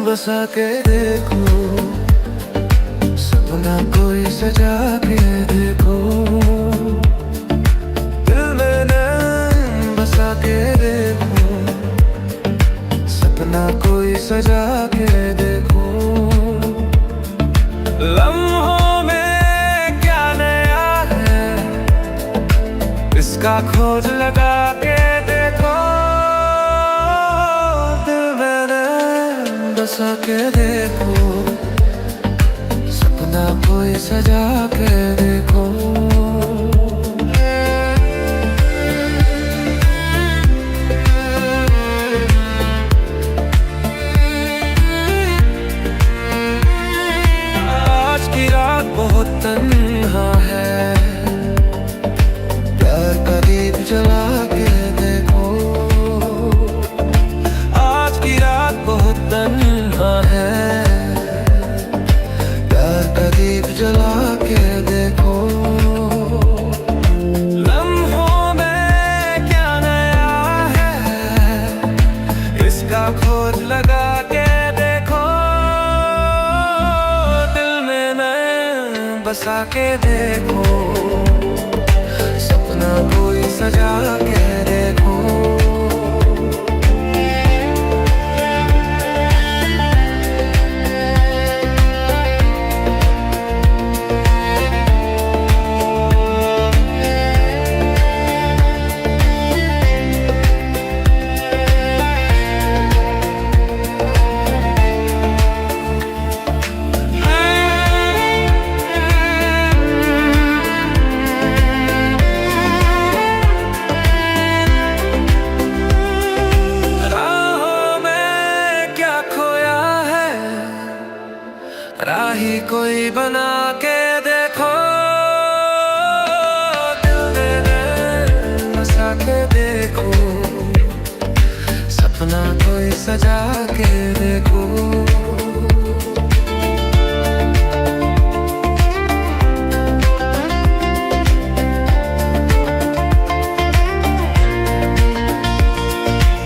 बसा के देखो, सपना कोई सजा के देखो। दिल में नैन बसा के देखो, सपना कोई सजा के देखो। लम्हों में क्या नया है, इसका खोज लगा के देखो। दिल में नैन बसा के देखो, सपना कोई सजा के देखो। आज की रात बहुत तन्हा है, प्यार का दीप जला के देखो। आज की रात बहुत तन्हा है, दीप जला के देखो। लम्हों में क्या नया है, इसका खोज लगा के देखो। दिल में नैन बसा के देखो, सपना कोई सजा के देखो। राही कोई बना के देखो। दिल में नैन बसा के देखो, सपना कोई सजा के देखो।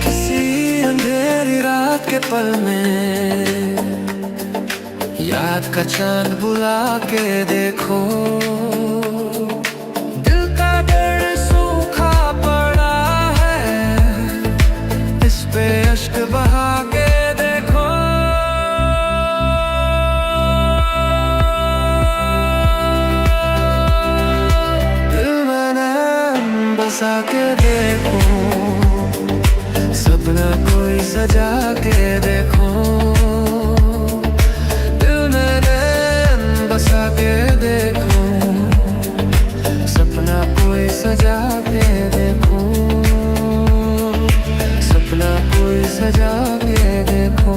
किसी अंधेरी रात के पल में याद का चांद बुला के देखो। दिल का दर्द सूखा पड़ा है, इस पे अश्क बहा के देखो। दिल में नैन बसा के देखो, सपना कोई सजा के देखो। बसा के देखो, सपना कोई सजा के देखो। सपना कोई सजा के देखो।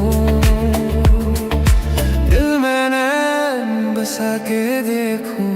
दिल में नैन बसा के देखो।